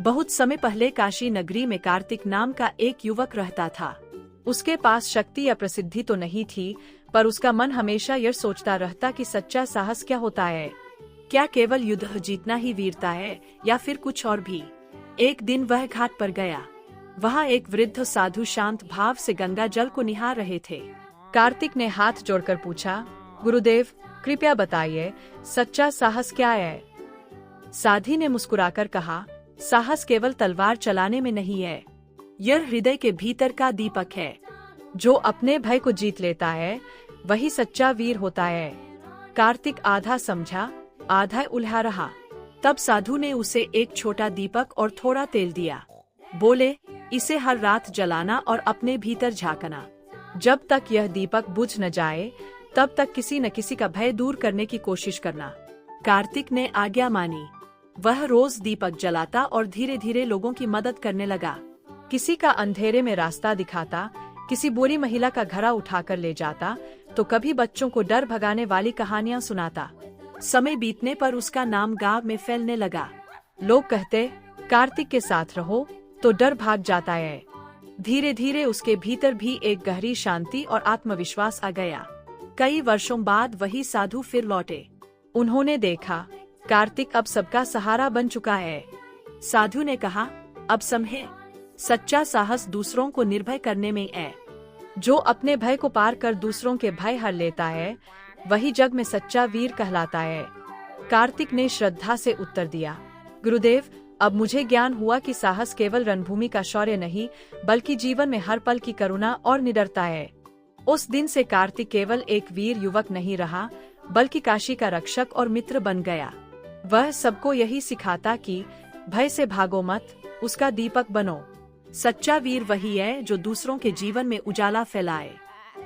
बहुत समय पहले काशी नगरी में कार्तिक नाम का एक युवक रहता था। उसके पास शक्ति या प्रसिद्धि तो नहीं थी, पर उसका मन हमेशा यह सोचता रहता कि सच्चा साहस क्या होता है। क्या केवल युद्ध जीतना ही वीरता है या फिर कुछ और भी। एक दिन वह घाट पर गया। वहाँ एक वृद्ध साधु शांत भाव से गंगा जल को निहार रहे थे। कार्तिक ने हाथ जोड़कर पूछा, गुरुदेव कृपया बताइए, सच्चा साहस क्या है? साधी ने मुस्कुराकर कहा, साहस केवल तलवार चलाने में नहीं है, यह हृदय के भीतर का दीपक है। जो अपने भय को जीत लेता है वही सच्चा वीर होता है। कार्तिक आधा समझा आधा उलझा रहा। तब साधु ने उसे एक छोटा दीपक और थोड़ा तेल दिया। बोले, इसे हर रात जलाना और अपने भीतर झांकना। जब तक यह दीपक बुझ न जाए तब तक किसी न किसी का भय दूर करने की कोशिश करना। कार्तिक ने आज्ञा मानी। वह रोज दीपक जलाता और धीरे धीरे लोगों की मदद करने लगा। किसी का अंधेरे में रास्ता दिखाता, किसी बुरी महिला का घड़ा उठाकर ले जाता, तो कभी बच्चों को डर भगाने वाली कहानियां सुनाता। समय बीतने पर उसका नाम गांव में फैलने लगा। लोग कहते, कार्तिक के साथ रहो तो डर भाग जाता है। धीरे धीरे उसके भीतर भी एक गहरी शांति और आत्मविश्वास आ गया। कई वर्षों बाद वही साधु फिर लौटे। उन्होंने देखा कार्तिक अब सबका सहारा बन चुका है। साधु ने कहा, अब समझे, सच्चा साहस दूसरों को निर्भय करने में है। जो अपने भय को पार कर दूसरों के भय हर लेता है वही जग में सच्चा वीर कहलाता है। कार्तिक ने श्रद्धा से उत्तर दिया, गुरुदेव अब मुझे ज्ञान हुआ कि साहस केवल रणभूमि का शौर्य नहीं बल्कि जीवन में हर पल की करुणा और निडरता है। उस दिन से कार्तिक केवल एक वीर युवक नहीं रहा बल्कि काशी का रक्षक और मित्र बन गया। वह सबको यही सिखाता कि भय से भागो मत, उसका दीपक बनो। सच्चा वीर वही है जो दूसरों के जीवन में उजाला फैलाए।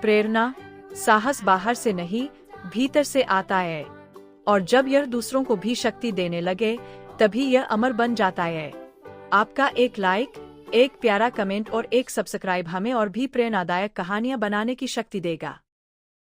प्रेरणा, साहस बाहर से नहीं भीतर से आता है, और जब यह दूसरों को भी शक्ति देने लगे तभी यह अमर बन जाता है। आपका एक लाइक, एक प्यारा कमेंट और एक सब्सक्राइब हमें और भी प्रेरणादायक कहानियां बनाने की शक्ति देगा।